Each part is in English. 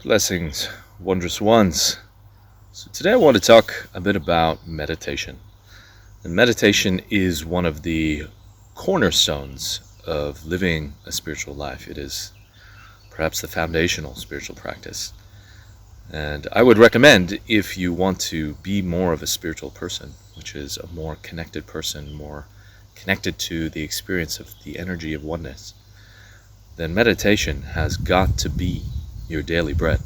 Blessings, wondrous ones. So today I want to talk a bit about meditation. And meditation is one of the cornerstones of living a spiritual life. It is perhaps the foundational spiritual practice. And I would recommend, if you want to be more of a spiritual person, which is a more connected person, more connected to the experience of the energy of oneness, then meditation has got to be your daily bread.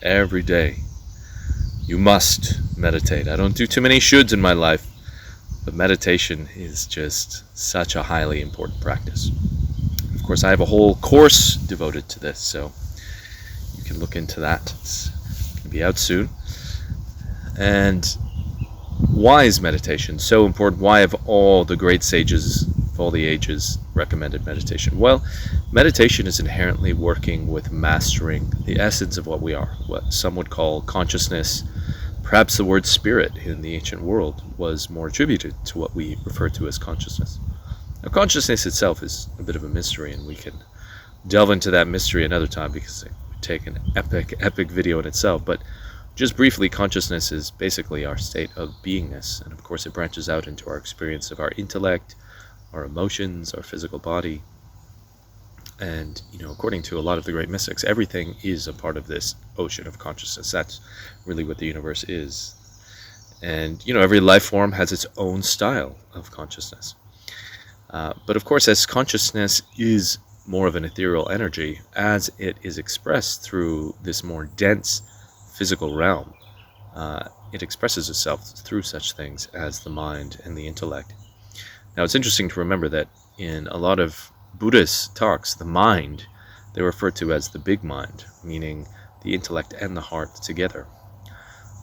Every day you must meditate. I don't do too many shoulds in my life, but meditation is just such a highly important practice. Of course, I have a whole course devoted to this, so you can look into that. It's going to be out soon. And why is meditation so important? Why have all the great sages of all the ages recommended meditation? Well, meditation is inherently working with mastering the essence of what we are, what some would call consciousness. Perhaps the word spirit in the ancient world was more attributed to what we refer to as consciousness. Now, consciousness itself is a bit of a mystery, and we can delve into that mystery another time because it would take an epic video in itself. But just briefly, consciousness is basically our state of beingness, and of course it branches out into our experience of our intellect, our emotions, our physical body. And, according to a lot of the great mystics, everything is a part of this ocean of consciousness. That's really what the universe is. And, every life form has its own style of consciousness. But of course, as consciousness is more of an ethereal energy, as it is expressed through this more dense physical realm, it expresses itself through such things as the mind and the intellect. Now, it's interesting to remember that in a lot of Buddhist talks, the mind, they refer to as the big mind, meaning the intellect and the heart together.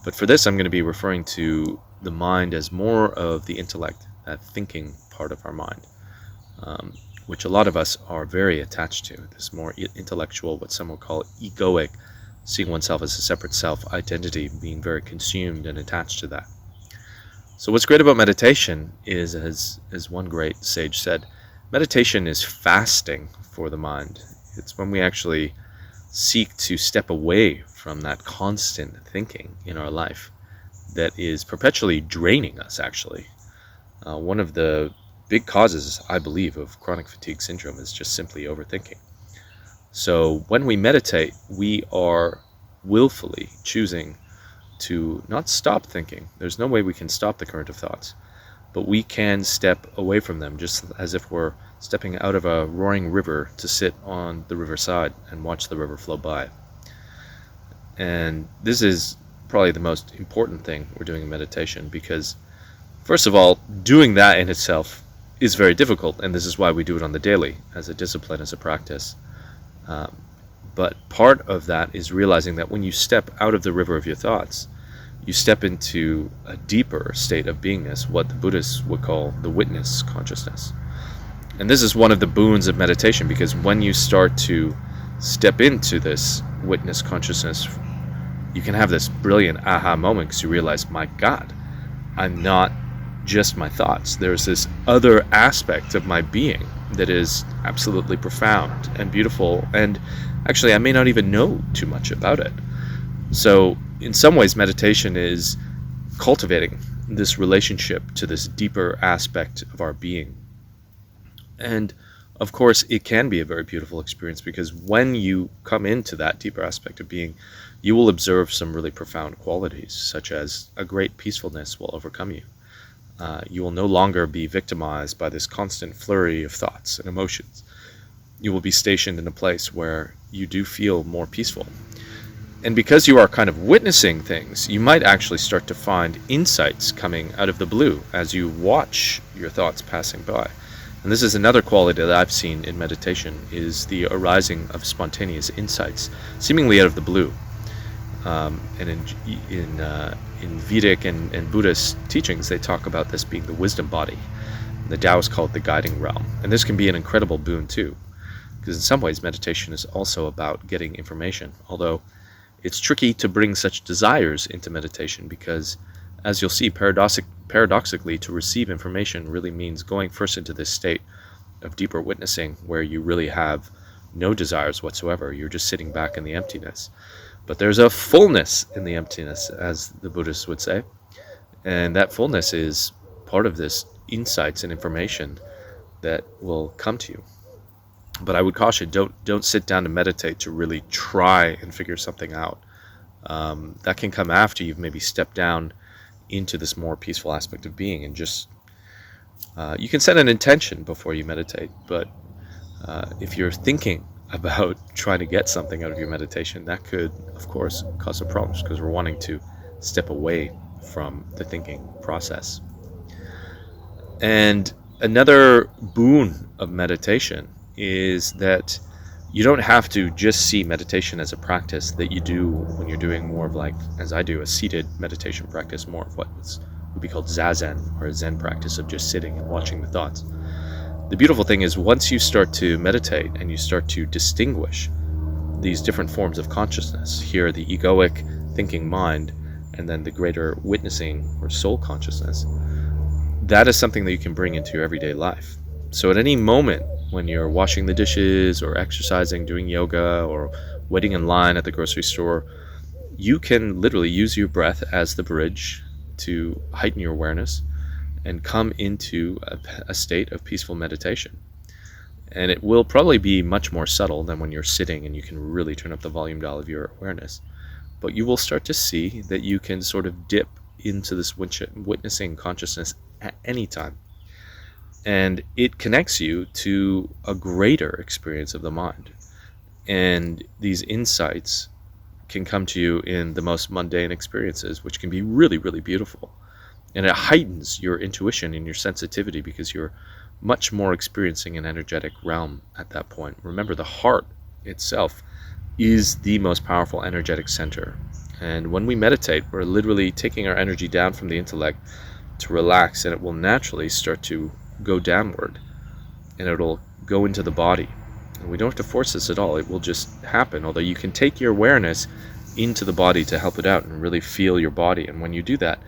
But for this, I'm going to be referring to the mind as more of the intellect, that thinking part of our mind, which a lot of us are very attached to, this more intellectual, what some will call egoic, seeing oneself as a separate self, identity, being very consumed and attached to that. So what's great about meditation is, as one great sage said, meditation is fasting for the mind. It's when we actually seek to step away from that constant thinking in our life that is perpetually draining us, actually. One of the big causes, I believe, of chronic fatigue syndrome is just simply overthinking. So when we meditate, we are willfully choosing to not stop thinking. There's no way we can stop the current of thoughts, but we can step away from them, just as if we're stepping out of a roaring river to sit on the riverside and watch the river flow by. And this is probably the most important thing we're doing in meditation, because first of all, doing that in itself is very difficult, and this is why we do it on the daily, as a discipline, as a practice. But part of that is realizing that when you step out of the river of your thoughts, you step into a deeper state of beingness, what the Buddhists would call the witness consciousness. And this is one of the boons of meditation, because when you start to step into this witness consciousness, you can have this brilliant aha moment because you realize, my God, I'm not just my thoughts. There's this other aspect of my being that is absolutely profound and beautiful, and actually I may not even know too much about it. So in some ways, meditation is cultivating this relationship to this deeper aspect of our being. And of course, it can be a very beautiful experience, because when you come into that deeper aspect of being, you will observe some really profound qualities, such as a great peacefulness will overcome you. You will no longer be victimized by this constant flurry of thoughts and emotions. You will be stationed in a place where you do feel more peaceful. And because you are kind of witnessing things, you might actually start to find insights coming out of the blue as you watch your thoughts passing by. And this is another quality that I've seen in meditation, is the arising of spontaneous insights, seemingly out of the blue. And in Vedic and Buddhist teachings, they talk about this being the wisdom body. The Taoists call it the guiding realm. And this can be an incredible boon too, because in some ways meditation is also about getting information, although it's tricky to bring such desires into meditation, because, as you'll see, paradoxically, to receive information really means going first into this state of deeper witnessing, where you really have no desires whatsoever. You're just sitting back in the emptiness. But there's a fullness in the emptiness, as the Buddhists would say. And that fullness is part of this insights and information that will come to you. But I would caution, don't sit down to meditate to really try and figure something out. That can come after you've maybe stepped down into this more peaceful aspect of being, and just you can set an intention before you meditate. But if you're thinking about trying to get something out of your meditation, that could, of course, cause some problems, because we're wanting to step away from the thinking process. And another boon of meditation is that you don't have to just see meditation as a practice that you do when you're doing more of, like, as I do, a seated meditation practice, more of what would be called zazen, or a Zen practice of just sitting and watching the thoughts. The beautiful thing is, once you start to meditate and you start to distinguish these different forms of consciousness, here the egoic thinking mind, and then the greater witnessing or soul consciousness, that is something that you can bring into your everyday life. So at any moment when you're washing the dishes or exercising, doing yoga, or waiting in line at the grocery store, you can literally use your breath as the bridge to heighten your awareness and come into a state of peaceful meditation. And it will probably be much more subtle than when you're sitting and you can really turn up the volume dial of your awareness. But you will start to see that you can sort of dip into this witnessing consciousness at any time. And it connects you to a greater experience of the mind. And these insights can come to you in the most mundane experiences, which can be really, really beautiful. And it heightens your intuition and your sensitivity, because you're much more experiencing an energetic realm at that point. Remember, the heart itself is the most powerful energetic center. And when we meditate, we're literally taking our energy down from the intellect to relax, and it will naturally start to go downward, and it'll go into the body. And we don't have to force this at all. It will just happen, although you can take your awareness into the body to help it out and really feel your body. And when you do that,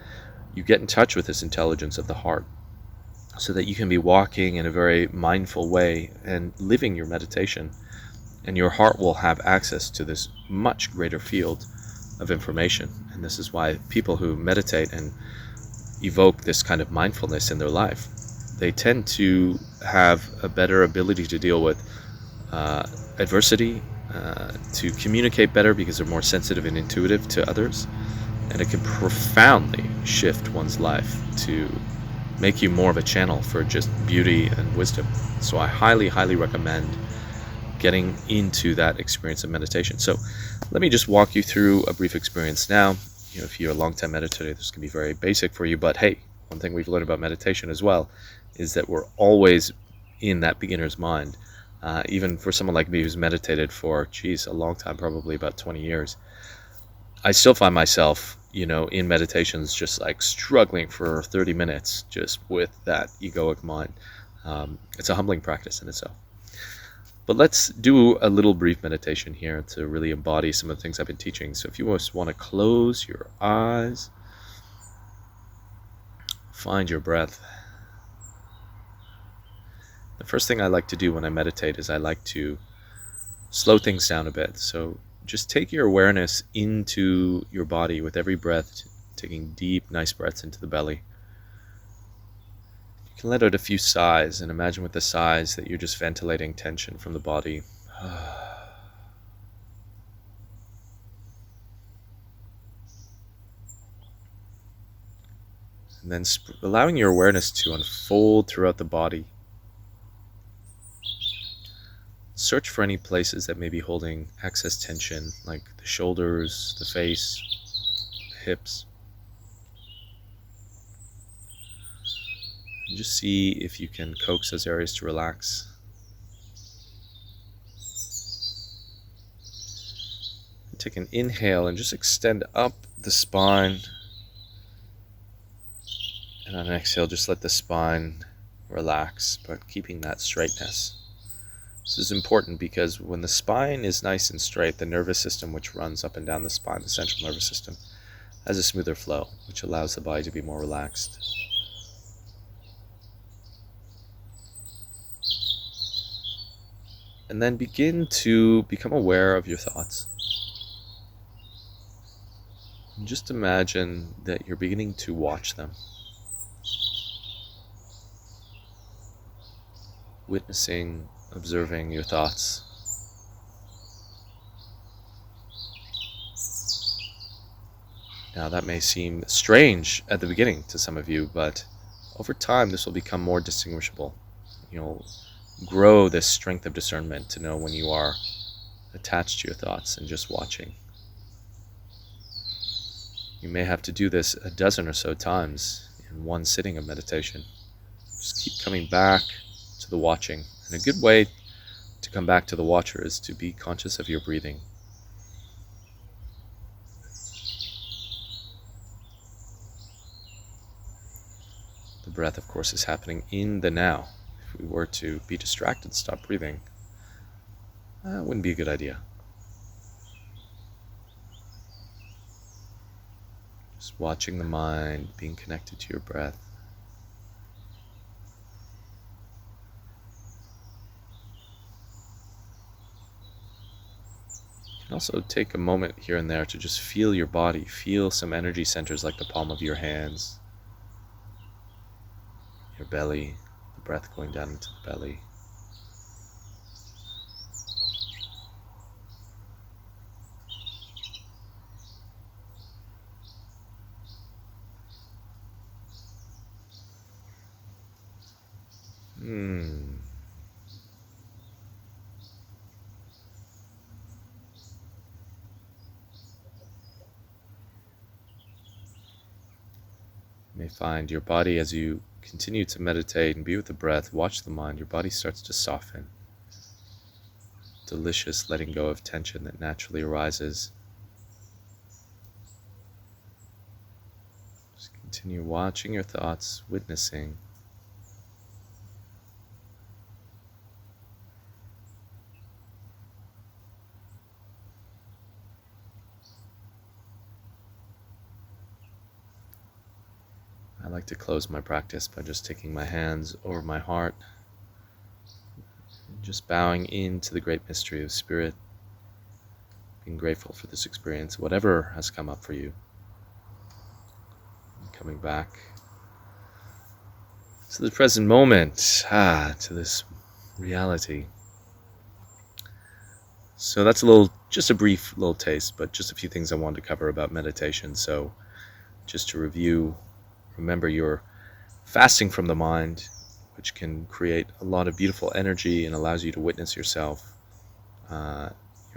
you get in touch with this intelligence of the heart, so that you can be walking in a very mindful way and living your meditation, and your heart will have access to this much greater field of information. And this is why people who meditate and evoke this kind of mindfulness in their life, they tend to have a better ability to deal with adversity, to communicate better, because they're more sensitive and intuitive to others. And it can profoundly shift one's life to make you more of a channel for just beauty and wisdom. So I highly, highly recommend getting into that experience of meditation. So let me just walk you through a brief experience now. If you're a long-time meditator, this can be very basic for you, but hey, one thing we've learned about meditation as well is that we're always in that beginner's mind. Even for someone like me who's meditated for, a long time, probably about 20 years, I still find myself, in meditations, just like struggling for 30 minutes just with that egoic mind. It's a humbling practice in itself. But let's do a little brief meditation here to really embody some of the things I've been teaching. So if you just want to close your eyes, find your breath. The first thing I like to do when I meditate is I like to slow things down a bit. So just take your awareness into your body with every breath, taking deep, nice breaths into the belly. You can let out a few sighs, and imagine with the sighs that you're just ventilating tension from the body. And then allowing your awareness to unfold throughout the body. Search for any places that may be holding excess tension, like the shoulders, the face, the hips. And just see if you can coax those areas to relax. And take an inhale and just extend up the spine. And on an exhale, just let the spine relax, but keeping that straightness. This is important because when the spine is nice and straight, the nervous system, which runs up and down the spine, the central nervous system, has a smoother flow, which allows the body to be more relaxed. And then begin to become aware of your thoughts. And just imagine that you're beginning to watch them, witnessing, observing your thoughts. Now, that may seem strange at the beginning to some of you, but over time this will become more distinguishable. You'll grow this strength of discernment to know when you are attached to your thoughts and just watching. You may have to do this a dozen or so times in one sitting of meditation. Just keep coming back to the watching. And a good way to come back to the watcher is to be conscious of your breathing. The breath, of course, is happening in the now. If we were to be distracted, stop breathing, that wouldn't be a good idea. Just watching the mind, being connected to your breath. You can also take a moment here and there to just feel your body, feel some energy centers like the palm of your hands, your belly, the breath going down into the belly. You may find your body, as you continue to meditate and be with the breath, watch the mind, your body starts to soften. Delicious letting go of tension that naturally arises. Just continue watching your thoughts, witnessing. I like to close my practice by just taking my hands over my heart, and just bowing into the great mystery of spirit, being grateful for this experience, whatever has come up for you. And coming back to the present moment, to this reality. So that's just a brief little taste, but just a few things I wanted to cover about meditation. So just to review, remember you're fasting from the mind, which can create a lot of beautiful energy and allows you to witness yourself. You're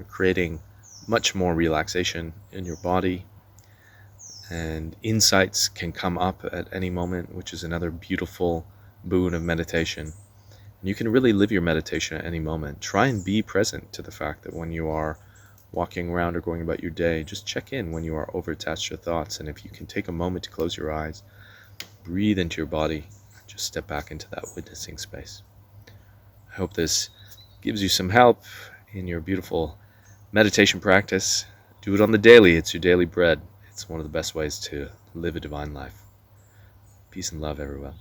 creating much more relaxation in your body, and insights can come up at any moment, which is another beautiful boon of meditation. And you can really live your meditation at any moment. Try and be present to the fact that when you are walking around or going about your day, just check in when you are over-attached to your thoughts, and if you can take a moment to close your eyes, breathe into your body, just step back into that witnessing space. I hope this gives you some help in your beautiful meditation practice. Do it on the daily. It's your daily bread. It's one of the best ways to live a divine life. Peace and love, everyone.